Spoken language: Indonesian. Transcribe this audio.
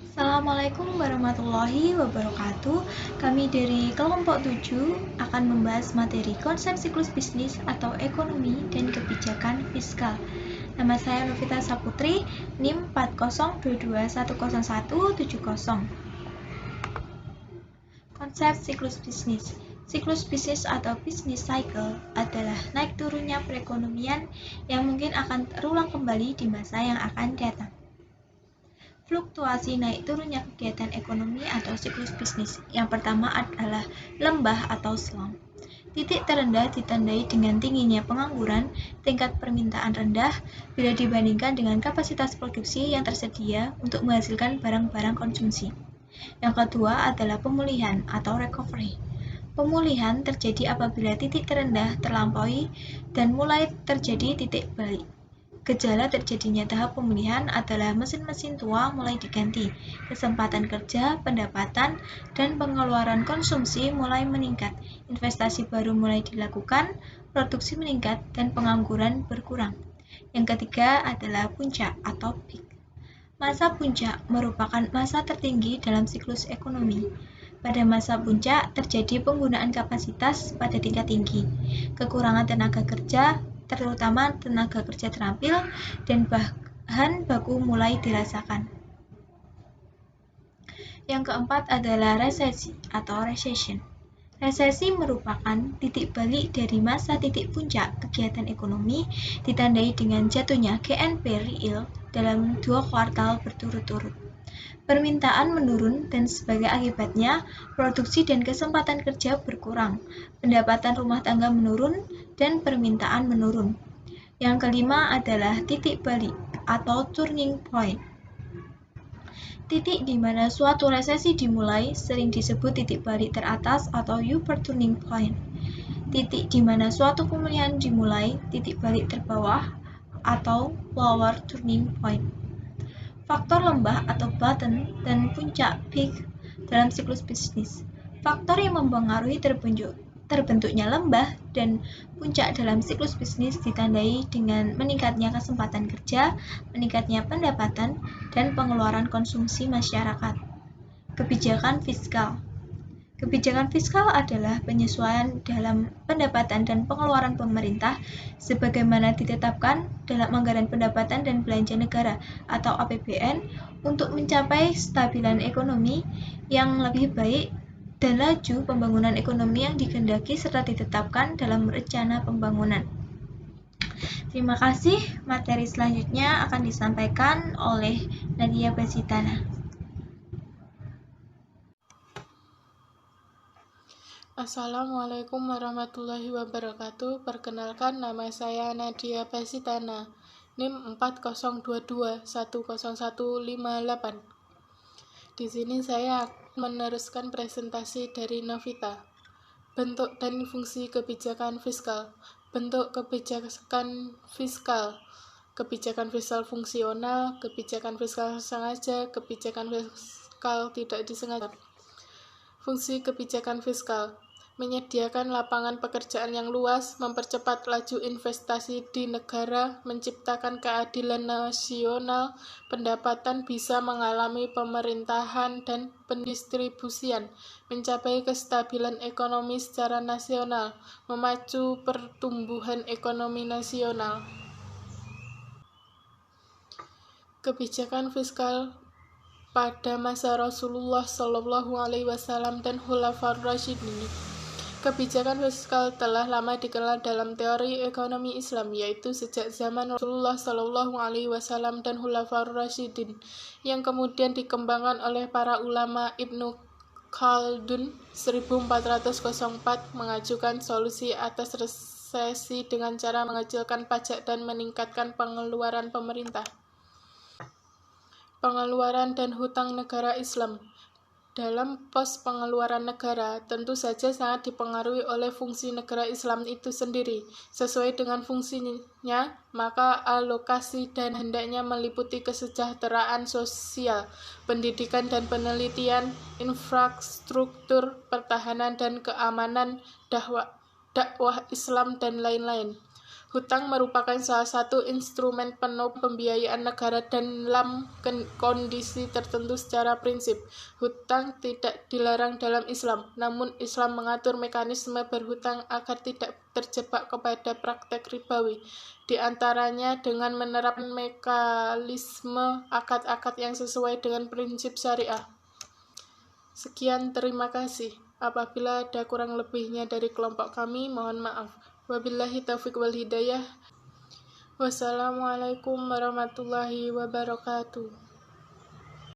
Assalamualaikum warahmatullahi wabarakatuh. Kami dari kelompok 7 akan membahas materi konsep siklus bisnis atau ekonomi dan kebijakan fiskal. Nama saya Novita Saputri, NIM 4022100170. Konsep siklus bisnis. Siklus bisnis atau business cycle adalah naik turunnya perekonomian yang mungkin akan terulang kembali di masa yang akan datang. Fluktuasi naik turunnya kegiatan ekonomi atau siklus bisnis. Yang pertama adalah lembah atau slump. Titik terendah ditandai dengan tingginya pengangguran, tingkat permintaan rendah bila dibandingkan dengan kapasitas produksi yang tersedia untuk menghasilkan barang-barang konsumsi. Yang kedua adalah pemulihan atau recovery. Pemulihan terjadi apabila titik terendah terlampaui dan mulai terjadi titik balik. Gejala terjadinya tahap pemulihan adalah mesin-mesin tua mulai diganti, kesempatan kerja, pendapatan, dan pengeluaran konsumsi mulai meningkat, investasi baru mulai dilakukan, produksi meningkat, dan pengangguran berkurang. Yang ketiga adalah puncak atau peak. Masa puncak merupakan masa tertinggi dalam siklus ekonomi. Pada masa puncak terjadi penggunaan kapasitas pada tingkat tinggi, kekurangan tenaga kerja, terutama tenaga kerja terampil, dan bahan baku mulai dirasakan. Yang keempat adalah resesi atau recession. Resesi merupakan titik balik dari masa titik puncak kegiatan ekonomi ditandai dengan jatuhnya GNP real dalam 2 kuartal berturut-turut. Permintaan menurun dan sebagai akibatnya produksi dan kesempatan kerja berkurang, pendapatan rumah tangga menurun, dan permintaan menurun. Yang kelima adalah titik balik atau turning point. Titik di mana suatu resesi dimulai sering disebut titik balik teratas atau upper turning point. Titik di mana suatu pemulihan dimulai, titik balik terbawah atau lower turning point. Faktor lembah atau bottom dan puncak peak dalam siklus bisnis. Faktor yang mempengaruhi terbentuknya lembah dan puncak dalam siklus bisnis ditandai dengan meningkatnya kesempatan kerja, meningkatnya pendapatan, dan pengeluaran konsumsi masyarakat. Kebijakan fiskal. Kebijakan fiskal adalah penyesuaian dalam pendapatan dan pengeluaran pemerintah sebagaimana ditetapkan dalam Anggaran Pendapatan dan Belanja Negara atau APBN untuk mencapai stabilan ekonomi yang lebih baik dan laju pembangunan ekonomi yang dikehendaki serta ditetapkan dalam rencana pembangunan. Terima kasih. Materi selanjutnya akan disampaikan oleh Nadia Basitana. Assalamualaikum warahmatullahi wabarakatuh. Perkenalkan, nama saya Nadia Basitana, NIM 4022100158. Di sini saya meneruskan presentasi dari Novita. Bentuk dan fungsi kebijakan fiskal. Bentuk kebijakan fiskal. Kebijakan fiskal fungsional, kebijakan fiskal sengaja, kebijakan fiskal tidak disengaja. Fungsi kebijakan fiskal menyediakan lapangan pekerjaan yang luas, mempercepat laju investasi di negara, menciptakan keadilan nasional, pendapatan bisa mengalami pemerintahan dan pendistribusian, mencapai kestabilan ekonomi secara nasional, memacu pertumbuhan ekonomi nasional. Kebijakan fiskal pada masa Rasulullah SAW dan Khulafaur Rasyidin. Kebijakan fiskal telah lama dikenal dalam teori ekonomi Islam, yaitu sejak zaman Rasulullah SAW dan Khulafaur Rasyidin, yang kemudian dikembangkan oleh para ulama. Ibnu Khaldun 1404 mengajukan solusi atas resesi dengan cara mengecilkan pajak dan meningkatkan pengeluaran pemerintah. Pengeluaran dan hutang negara Islam. Dalam pos pengeluaran negara, tentu saja sangat dipengaruhi oleh fungsi negara Islam itu sendiri. Sesuai dengan fungsinya, maka alokasi dan hendaknya meliputi kesejahteraan sosial, pendidikan dan penelitian, infrastruktur, pertahanan dan keamanan, dakwah Islam, dan lain-lain. Hutang merupakan salah satu instrumen penuh pembiayaan negara dan dalam kondisi tertentu secara prinsip. Hutang tidak dilarang dalam Islam, namun Islam mengatur mekanisme berhutang agar tidak terjebak kepada praktek ribawi, di antaranya dengan menerapkan mekanisme akad-akad yang sesuai dengan prinsip syariah. Sekian, terima kasih. Apabila ada kurang lebihnya dari kelompok kami, mohon maaf. Wabillahi taufiq wal hidayah. Wassalamualaikum warahmatullahi wabarakatuh.